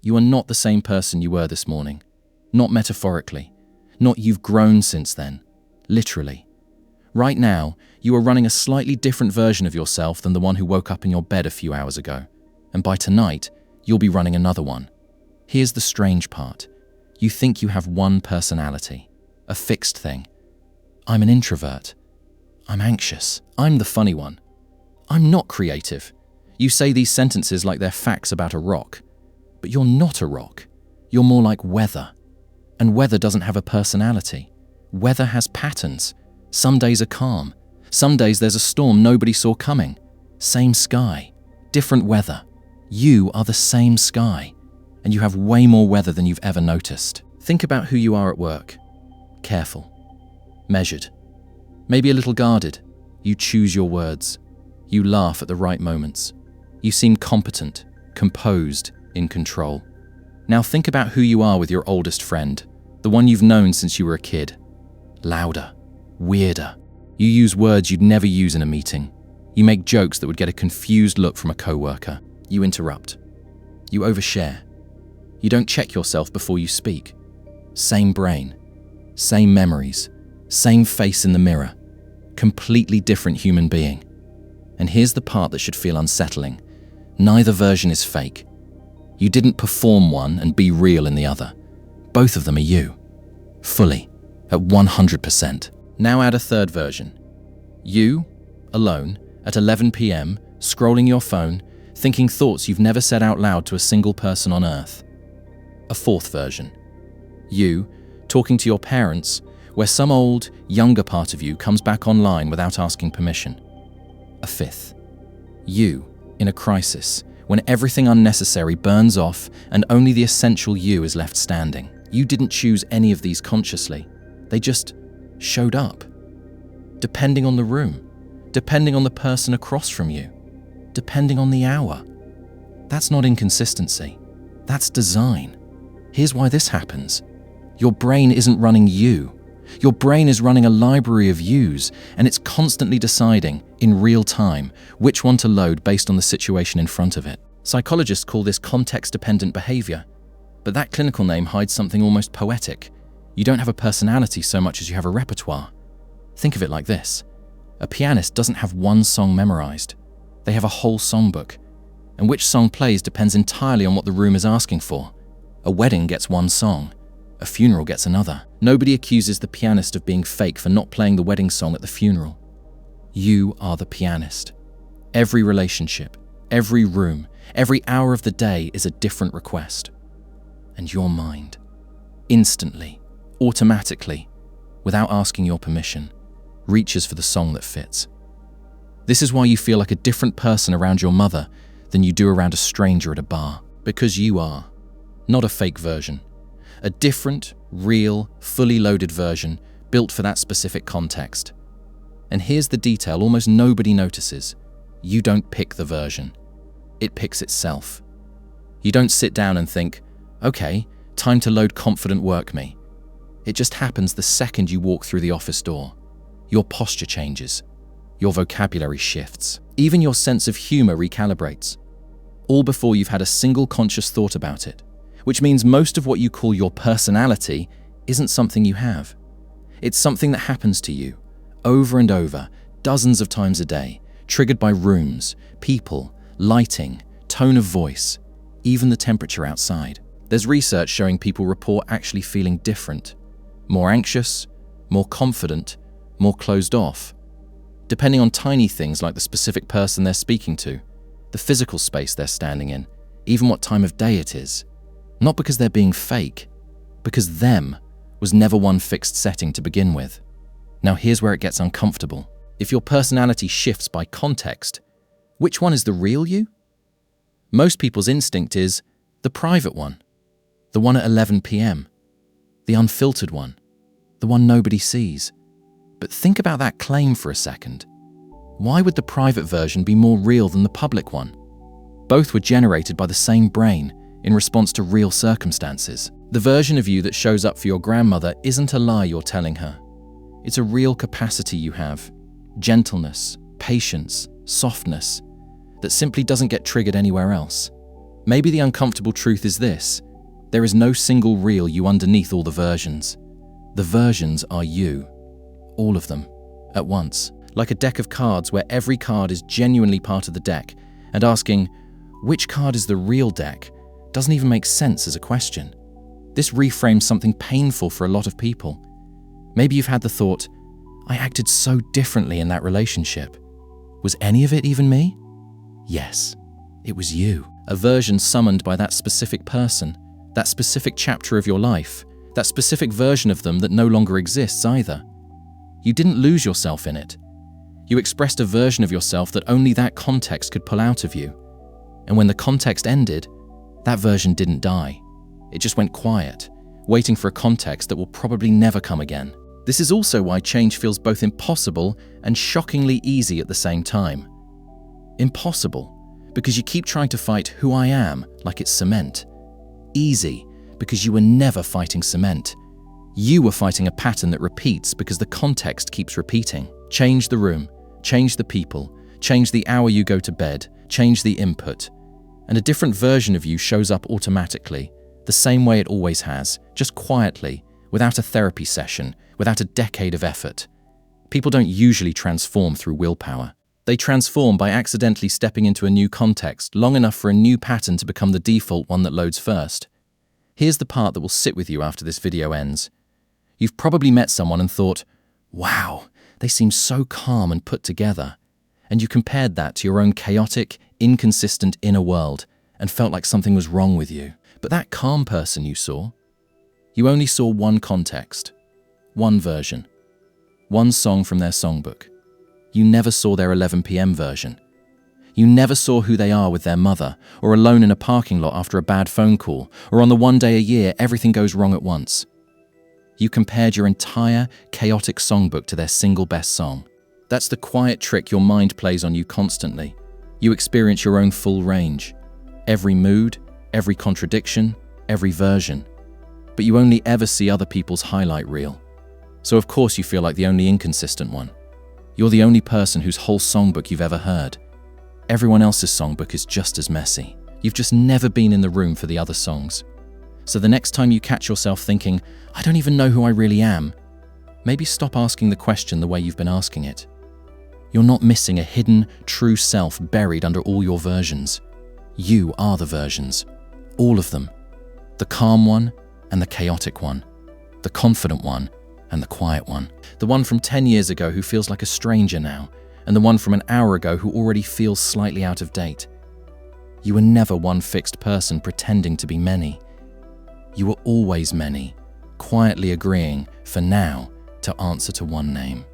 You are not the same person you were this morning. Not metaphorically. Not you've grown since then. Literally. Right now, you are running a slightly different version of yourself than the one who woke up in your bed a few hours ago. And by tonight, you'll be running another one. Here's the strange part. You think you have one personality. A fixed thing. I'm an introvert. I'm anxious. I'm the funny one. I'm not creative. You say these sentences like they're facts about a rock. But you're not a rock. You're more like weather. And weather doesn't have a personality. Weather has patterns. Some days are calm. Some days there's a storm nobody saw coming. Same sky. Different weather. You are the same sky. And you have way more weather than you've ever noticed. Think about who you are at work. Careful. Measured. Maybe a little guarded. You choose your words. You laugh at the right moments. You seem competent, composed, in control. Now think about who you are with your oldest friend, the one you've known since you were a kid. Louder, weirder. You use words you'd never use in a meeting. You make jokes that would get a confused look from a coworker. You interrupt. You overshare. You don't check yourself before you speak. Same brain, same memories, same face in the mirror. Completely different human being. And here's the part that should feel unsettling. Neither version is fake. You didn't perform one and be real in the other. Both of them are you. Fully. At 100%. Now add a third version. You, alone, at 11 p.m., scrolling your phone, thinking thoughts you've never said out loud to a single person on earth. A fourth version. You, talking to your parents, where some old, younger part of you comes back online without asking permission. A fifth. You, in a crisis, when everything unnecessary burns off and only the essential you is left standing. You didn't choose any of these consciously. They just showed up. Depending on the room, depending on the person across from you, depending on the hour. That's not inconsistency. That's design. Here's why this happens. Your brain isn't running you. Your brain is running a library of yous, and it's constantly deciding, in real time, which one to load based on the situation in front of it. Psychologists call this context-dependent behavior, but that clinical name hides something almost poetic. You don't have a personality so much as you have a repertoire. Think of it like this. A pianist doesn't have one song memorized. They have a whole songbook, and which song plays depends entirely on what the room is asking for. A wedding gets one song. A funeral gets another. Nobody accuses the pianist of being fake for not playing the wedding song at the funeral. You are the pianist. Every relationship, every room, every hour of the day is a different request. And your mind, instantly, automatically, without asking your permission, reaches for the song that fits. This is why you feel like a different person around your mother than you do around a stranger at a bar. Because you are, not a fake version. A different, real, fully loaded version built for that specific context. And here's the detail almost nobody notices. You don't pick the version. It picks itself. You don't sit down and think, okay, time to load confident work me. It just happens the second you walk through the office door. Your posture changes. Your vocabulary shifts. Even your sense of humor recalibrates. All before you've had a single conscious thought about it. Which means most of what you call your personality isn't something you have. It's something that happens to you, over and over, dozens of times a day, triggered by rooms, people, lighting, tone of voice, even the temperature outside. There's research showing people report actually feeling different, more anxious, more confident, more closed off, depending on tiny things like the specific person they're speaking to, the physical space they're standing in, even what time of day it is. Not because they're being fake, because them was never one fixed setting to begin with. Now here's where it gets uncomfortable. If your personality shifts by context, which one is the real you? Most people's instinct is the private one, the one at 11 p.m., the unfiltered one, the one nobody sees. But think about that claim for a second. Why would the private version be more real than the public one? Both were generated by the same brain, in response to real circumstances. The version of you that shows up for your grandmother isn't a lie you're telling her. It's a real capacity you have, gentleness, patience, softness, that simply doesn't get triggered anywhere else. Maybe the uncomfortable truth is this: there is no single real you underneath all the versions. The versions are you. All of them. At once. Like a deck of cards where every card is genuinely part of the deck, and asking, which card is the real deck, doesn't even make sense as a question. This reframes something painful for a lot of people. Maybe you've had the thought, I acted so differently in that relationship. Was any of it even me? Yes, it was you. A version summoned by that specific person, that specific chapter of your life, that specific version of them that no longer exists either. You didn't lose yourself in it. You expressed a version of yourself that only that context could pull out of you. And when the context ended, that version didn't die. It just went quiet, waiting for a context that will probably never come again. This is also why change feels both impossible and shockingly easy at the same time. Impossible, because you keep trying to fight who I am like it's cement. Easy, because you were never fighting cement. You were fighting a pattern that repeats because the context keeps repeating. Change the room, change the people, change the hour you go to bed, change the input, and a different version of you shows up automatically, the same way it always has, just quietly, without a therapy session, without a decade of effort. People don't usually transform through willpower. They transform by accidentally stepping into a new context long enough for a new pattern to become the default one that loads first. Here's the part that will sit with you after this video ends. You've probably met someone and thought, wow, they seem so calm and put together. And you compared that to your own chaotic, inconsistent inner world and felt like something was wrong with you. But that calm person you saw, you only saw one context, one version, one song from their songbook. You never saw their 11 p.m. version. You never saw who they are with their mother, or alone in a parking lot after a bad phone call, or on the one day a year everything goes wrong at once. You compared your entire chaotic songbook to their single best song. That's the quiet trick your mind plays on you constantly. You experience your own full range. Every mood, every contradiction, every version. But you only ever see other people's highlight reel. So of course you feel like the only inconsistent one. You're the only person whose whole songbook you've ever heard. Everyone else's songbook is just as messy. You've just never been in the room for the other songs. So the next time you catch yourself thinking, I don't even know who I really am, maybe stop asking the question the way you've been asking it. You're not missing a hidden, true self buried under all your versions. You are the versions. All of them. The calm one and the chaotic one. The confident one and the quiet one. The one from 10 years ago who feels like a stranger now, and the one from an hour ago who already feels slightly out of date. You were never one fixed person pretending to be many. You were always many, quietly agreeing, for now, to answer to one name.